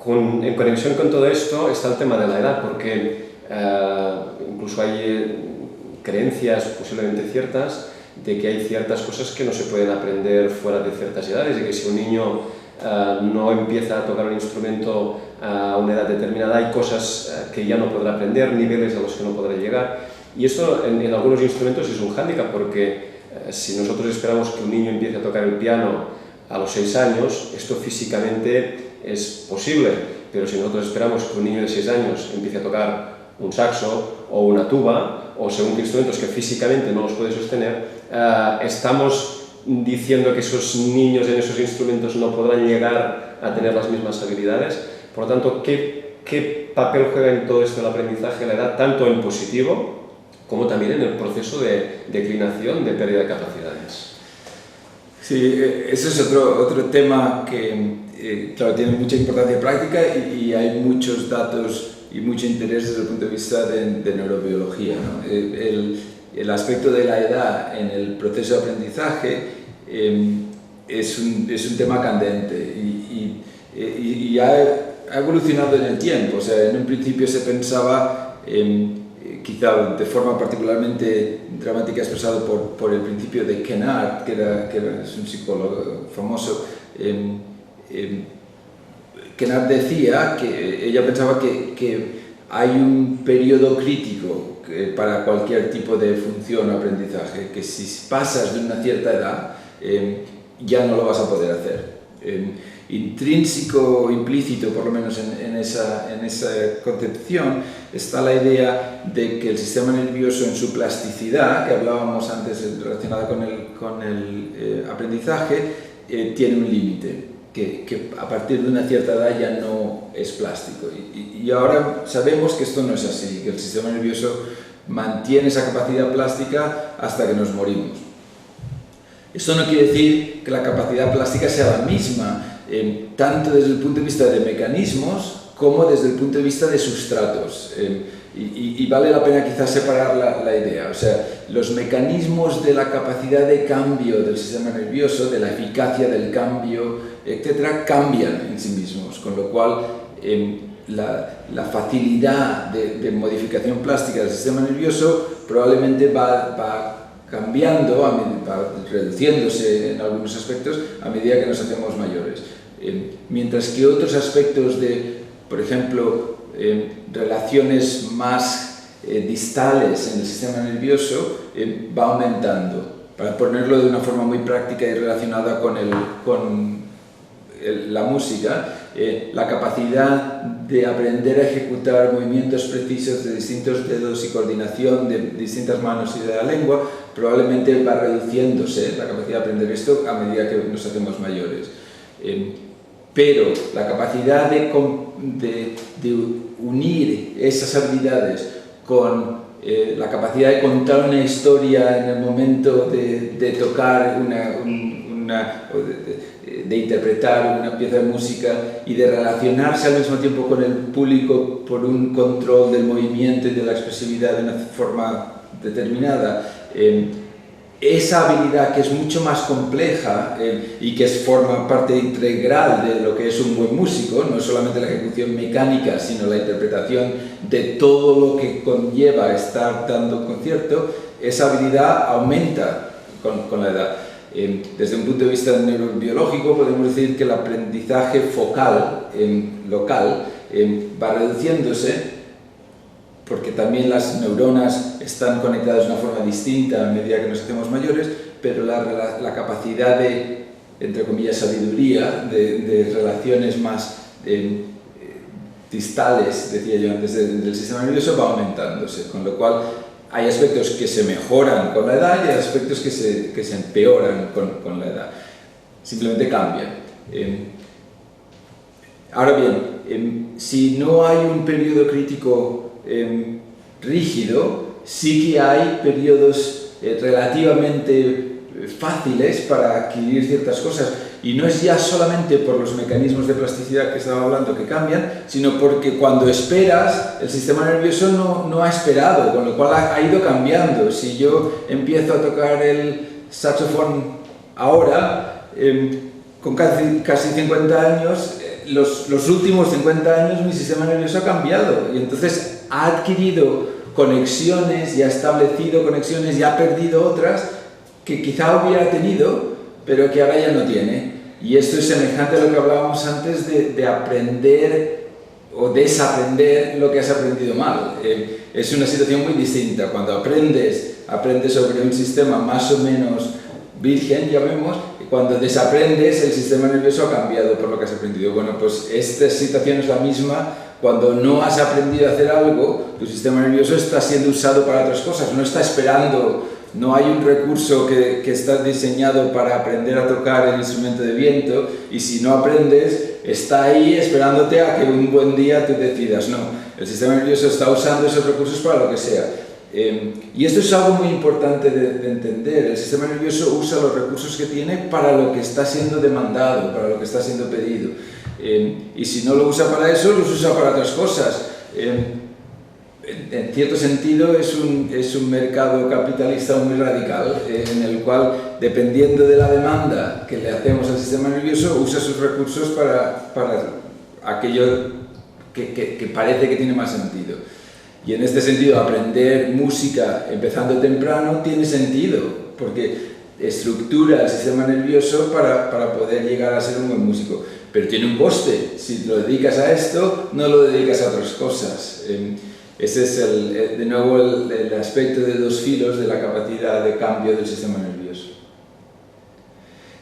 En conexión con todo esto está el tema de la edad, porque incluso hay creencias posiblemente ciertas de que hay ciertas cosas que no se pueden aprender fuera de ciertas edades, y que si un niño no empieza a tocar un instrumento a una edad determinada, hay cosas que ya no podrá aprender, niveles a los que no podrá llegar. Y esto en algunos instrumentos es un hándicap, porque si nosotros esperamos que un niño empiece a tocar el piano a los 6 años, esto físicamente es posible, pero si nosotros esperamos que un niño de 6 años empiece a tocar un saxo o una tuba, o según instrumentos que físicamente no los puede sostener, estamos diciendo que esos niños en esos instrumentos no podrán llegar a tener las mismas habilidades. Por lo tanto, ¿qué papel juega en todo esto el aprendizaje la edad, tanto en positivo como también en el proceso de declinación, de pérdida de capacidades? Sí, eso es otro tema que, claro, tiene mucha importancia práctica y hay muchos datos y mucho interés desde el punto de vista de neurobiología, ¿no? El aspecto de la edad en el proceso de aprendizaje es un tema candente y ha evolucionado en el tiempo. O sea, en un principio se pensaba, quizá de forma particularmente dramática, expresado por el principio de Kennard, que es un psicólogo famoso. Kennard decía que ella pensaba que hay un periodo crítico para cualquier tipo de función o aprendizaje, que si pasas de una cierta edad ya no lo vas a poder hacer. Intrínseco, implícito, por lo menos en esa concepción, está la idea de que el sistema nervioso, en su plasticidad, que hablábamos antes relacionada con el aprendizaje, tiene un límite, que a partir de una cierta edad ya no es plástico. Y ahora sabemos que esto no es así, que el sistema nervioso mantiene esa capacidad plástica hasta que nos morimos. Esto no quiere decir que la capacidad plástica sea la misma, tanto desde el punto de vista de mecanismos como desde el punto de vista de sustratos. Y vale la pena quizás separar la idea. O sea, los mecanismos de la capacidad de cambio del sistema nervioso, de la eficacia del cambio, etcétera, cambian en sí mismos, con lo cual la facilidad de modificación plástica del sistema nervioso probablemente va cambiando, va reduciéndose en algunos aspectos a medida que nos hacemos mayores. Mientras que otros aspectos de, por ejemplo, relaciones más distales en el sistema nervioso va aumentando. Para ponerlo de una forma muy práctica y relacionada con la música, la capacidad de aprender a ejecutar movimientos precisos de distintos dedos y coordinación de distintas manos y de la lengua probablemente va reduciéndose, la capacidad de aprender esto a medida que nos hacemos mayores. Pero la capacidad de unir esas habilidades con la capacidad de contar una historia en el momento de tocar de interpretar una pieza de música y de relacionarse al mismo tiempo con el público por un control del movimiento y de la expresividad de una forma determinada, esa habilidad, que es mucho más compleja y que forma parte integral de lo que es un buen músico, no es solamente la ejecución mecánica, sino la interpretación de todo lo que conlleva estar dando un concierto, esa habilidad aumenta con la edad. Desde un punto de vista neurobiológico podemos decir que el aprendizaje focal, local, va reduciéndose, porque también las neuronas están conectadas de una forma distinta a medida que nos hacemos mayores, pero la capacidad de, entre comillas, sabiduría, de relaciones más distales, decía yo antes, del sistema nervioso va aumentándose, con lo cual hay aspectos que se mejoran con la edad y hay aspectos que se empeoran con la edad. Simplemente cambian. Ahora bien, si no hay un periodo crítico rígido, sí que hay periodos relativamente fáciles para adquirir ciertas cosas, y no es ya solamente por los mecanismos de plasticidad que estaba hablando que cambian, sino porque cuando esperas, el sistema nervioso no ha esperado, con lo cual ha ido cambiando. Si yo empiezo a tocar el saxofón ahora, con casi 50 años, los últimos 50 años mi sistema nervioso ha cambiado y entonces ha adquirido conexiones y ha establecido conexiones y ha perdido otras que quizá hubiera tenido, pero que ahora ya no tiene. Y esto es semejante a lo que hablábamos antes de aprender o desaprender lo que has aprendido mal. Es una situación muy distinta. Cuando aprendes sobre un sistema más o menos virgen, llamemos, y cuando desaprendes, el sistema nervioso ha cambiado por lo que has aprendido. Bueno, pues esta situación es la misma. Cuando no has aprendido a hacer algo, tu sistema nervioso está siendo usado para otras cosas, no está esperando, no hay un recurso que está diseñado para aprender a tocar el instrumento de viento, y si no aprendes, está ahí esperándote a que un buen día tú decidas. No, el sistema nervioso está usando esos recursos para lo que sea. Y esto es algo muy importante de entender. El sistema nervioso usa los recursos que tiene para lo que está siendo demandado, para lo que está siendo pedido. Y si no lo usa para eso, los usa para otras cosas. En cierto sentido es un mercado capitalista muy radical, en el cual, dependiendo de la demanda que le hacemos al sistema nervioso, usa sus recursos para aquello que parece que tiene más sentido. Y en este sentido, aprender música empezando temprano tiene sentido, porque estructura el sistema nervioso para poder llegar a ser un buen músico. Pero tiene un coste. Si lo dedicas a esto, no lo dedicas a otras cosas. Ese es, de nuevo, el aspecto de dos filos de la capacidad de cambio del sistema nervioso.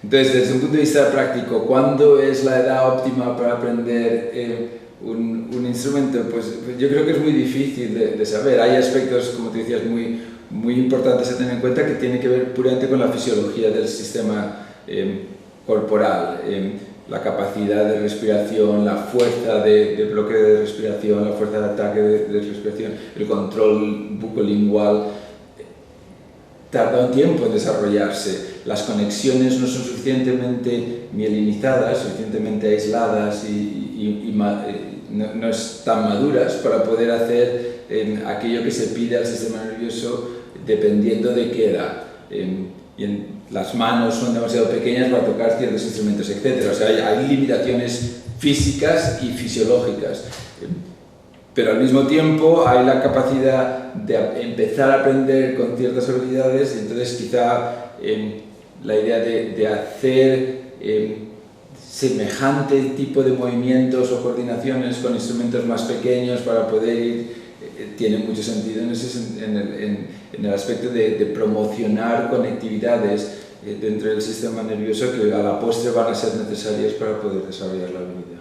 Entonces, desde un punto de vista práctico, ¿cuándo es la edad óptima para aprender un instrumento? Pues yo creo que es muy difícil de saber. Hay aspectos, como te decías, muy importantes a tener en cuenta, que tienen que ver puramente con la fisiología del sistema corporal. La capacidad de respiración, la fuerza de bloqueo de respiración, la fuerza de ataque de respiración, el control bucolingual, tarda un tiempo en desarrollarse. Las conexiones no son suficientemente mielinizadas, suficientemente aisladas y no están maduras para poder hacer aquello que se pide al sistema nervioso dependiendo de qué edad. Las manos son demasiado pequeñas para tocar ciertos instrumentos, etc. O sea, hay limitaciones físicas y fisiológicas. Pero al mismo tiempo hay la capacidad de empezar a aprender con ciertas habilidades, y entonces quizá la idea de hacer semejante tipo de movimientos o coordinaciones con instrumentos más pequeños para poder ir tiene mucho sentido en el aspecto de promocionar conectividades dentro del sistema nervioso que a la postre van a ser necesarias para poder desarrollar la habilidad.